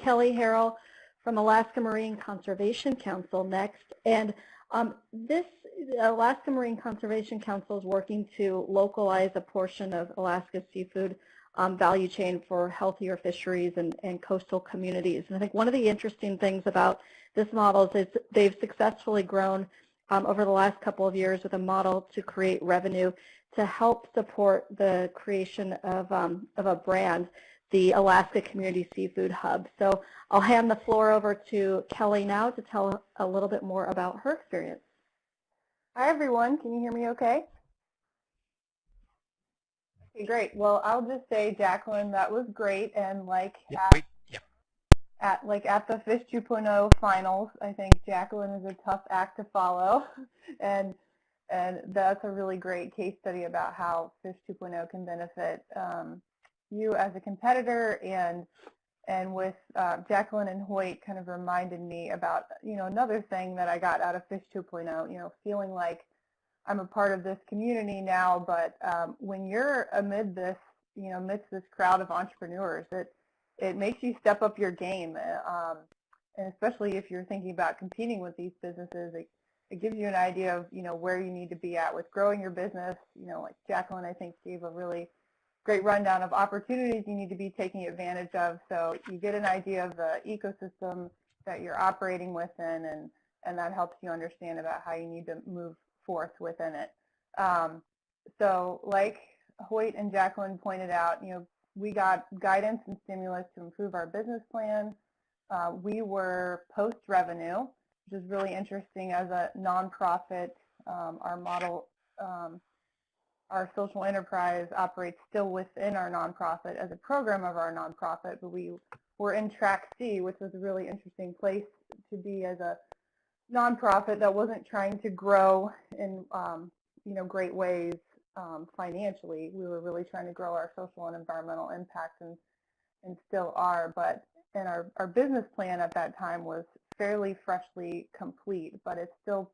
Kelly Harrel from Alaska Marine Conservation Council next. And this Alaska Marine Conservation Council is working to localize a portion of Alaska's seafood value chain for healthier fisheries and coastal communities. And I think one of the interesting things about this model is they've successfully grown over the last couple of years with a model to create revenue to help support the creation of a brand, the Alaska Community Seafood Hub. So I'll hand the floor over to Kelly now to tell a little bit more about her experience. Hi everyone, can you hear me okay? Okay, great. Well, I'll just say, Jacqueline, that was great, and like at the Fish 2.0 finals, I think Jacqueline is a tough act to follow, and that's a really great case study about how Fish 2.0 can benefit you as a competitor, and with Jacqueline and Hoyt kind of reminded me about another thing that I got out of Fish 2.0, feeling like I'm a part of this community now, but when you're amid this, amidst this crowd of entrepreneurs, it makes you step up your game, and especially if you're thinking about competing with these businesses, it gives you an idea of where you need to be at with growing your business. Like Jacqueline, I think, gave a really great rundown of opportunities you need to be taking advantage of, so you get an idea of the ecosystem that you're operating within, and that helps you understand about how you need to move forth within it. So like Hoyt and Jacqueline pointed out, we got guidance and stimulus to improve our business plan. We were post-revenue, which is really interesting as a nonprofit. Our model, our social enterprise operates still within our nonprofit as a program of our nonprofit, but we were in Track C, which was a really interesting place to be as a nonprofit that wasn't trying to grow in great ways financially. We were really trying to grow our social and environmental impact, and still are, and our business plan at that time was fairly freshly complete, but it still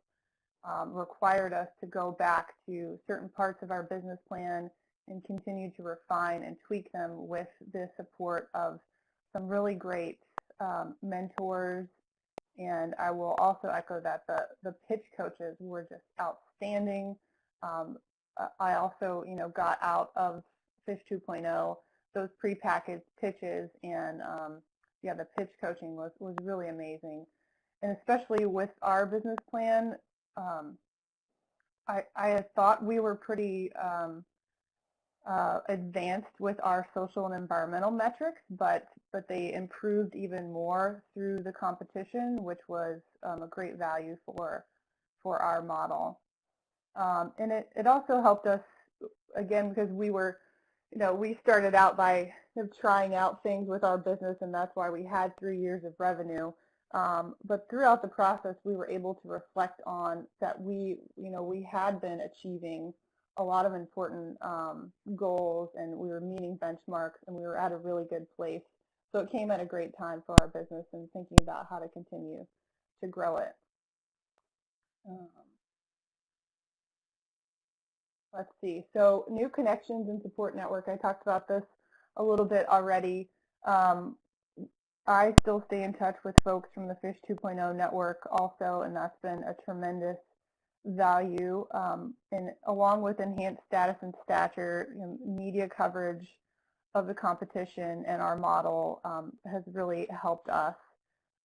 required us to go back to certain parts of our business plan and continue to refine and tweak them with the support of some really great mentors. And I will also echo that the pitch coaches were just outstanding. I also, got out of Fish 2.0 those prepackaged pitches, and yeah, the pitch coaching was really amazing. And especially with our business plan, I had thought we were pretty advanced with our social and environmental metrics, but they improved even more through the competition, which was a great value for our model. And it also helped us, again, because we were, we started out by trying out things with our business, and that's why we had 3 years of revenue. But throughout the process, we were able to reflect on that we had been achieving a lot of important goals, and we were meeting benchmarks, and we were at a really good place. So it came at a great time for our business and thinking about how to continue to grow it. Let's see. So new connections and support network. I talked about this a little bit already. I still stay in touch with folks from the Fish 2.0 network also, and that's been a tremendous value. And along with enhanced status and stature, media coverage of the competition and our model has really helped us.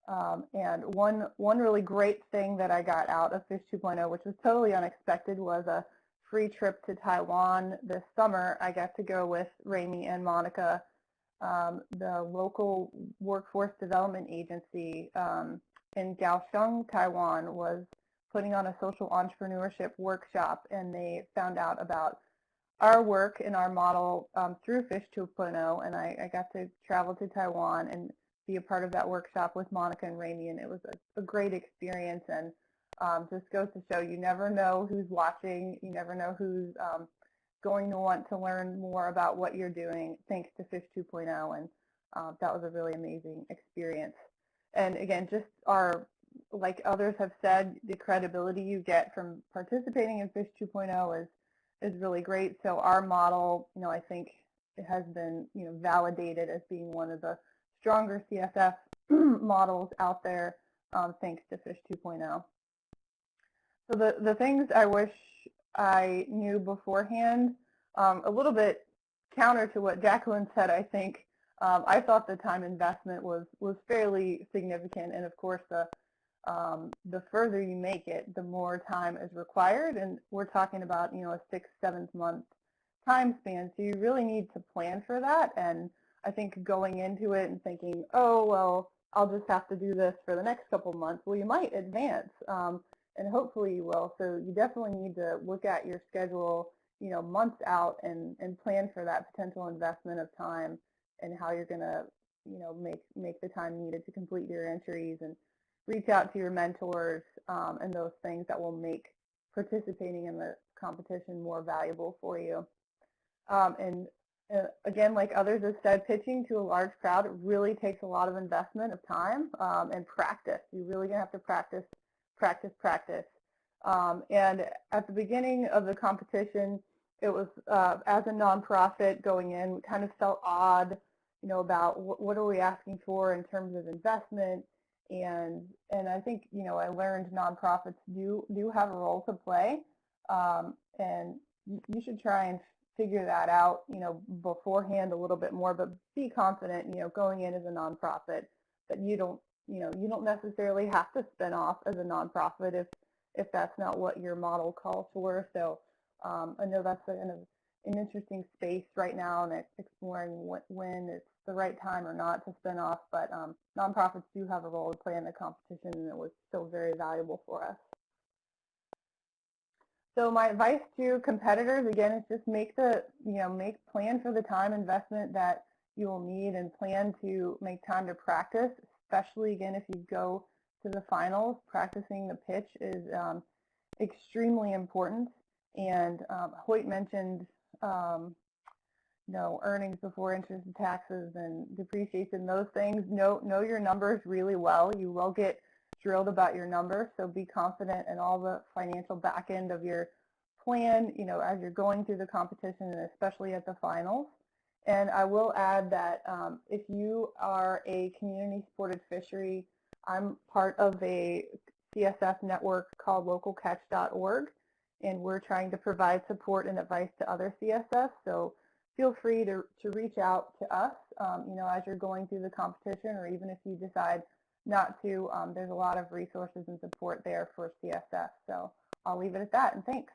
And one really great thing that I got out of Fish 2.0, which was totally unexpected, was a free trip to Taiwan this summer. I got to go with Rami and Monica. The local workforce development agency in Kaohsiung, Taiwan, was putting on a social entrepreneurship workshop, and they found out about our work and our model through Fish 2.0, and I got to travel to Taiwan and be a part of that workshop with Monica and Rami, and it was a great experience. And just goes to show you never know who's watching, you never know who's going to want to learn more about what you're doing thanks to Fish 2.0, and that was a really amazing experience. And again, just like others have said, the credibility you get from participating in Fish 2.0 is really great. So our model, I think it has been validated as being one of the stronger CSF models out there thanks to Fish 2.0. So the things I wish I knew beforehand, a little bit counter to what Jacqueline said, I think. I thought the time investment was fairly significant, and of course the further you make it, the more time is required, and we're talking about, you know, a 6-7 month time span. So you really need to plan for that. And I think going into it and thinking, oh well, I'll just have to do this for the next couple months. Well, you might advance, and hopefully you will. So you definitely need to look at your schedule, you know, months out, and plan for that potential investment of time and how you're going to, you know, make the time needed to complete your entries, and reach out to your mentors and those things that will make participating in the competition more valuable for you. And again, like others have said, pitching to a large crowd really takes a lot of investment of time and practice. You're really going to have to practice, practice, practice. And at the beginning of the competition, it was, as a nonprofit going in, we kind of felt odd, you know, about what are we asking for in terms of investment. And I think, you know, I learned nonprofits do have a role to play, and you should try and figure that out, you know, beforehand a little bit more, but be confident, you know, going in as a nonprofit that you don't necessarily have to spin off as a nonprofit if that's not what your model calls for. So I know that's kind of an interesting space right now, and exploring when it's the right time or not to spin off, but nonprofits do have a role to play in the competition, and it was so very valuable for us. So my advice to competitors, again, is just plan for the time investment that you will need, and plan to make time to practice, especially, again, if you go to the finals. Practicing the pitch is extremely important. And Hoyt mentioned earnings before interest and taxes and depreciation, those things. Know your numbers really well. You will get drilled about your numbers, so be confident in all the financial back end of your plan, you know, as you're going through the competition, and especially at the finals. And I will add that if you are a community-supported fishery, I'm part of a CSF network called localcatch.org, and we're trying to provide support and advice to other CSFs. So feel free to reach out to us, as you're going through the competition, or even if you decide not to. There's a lot of resources and support there for CSF. So I'll leave it at that, and thanks.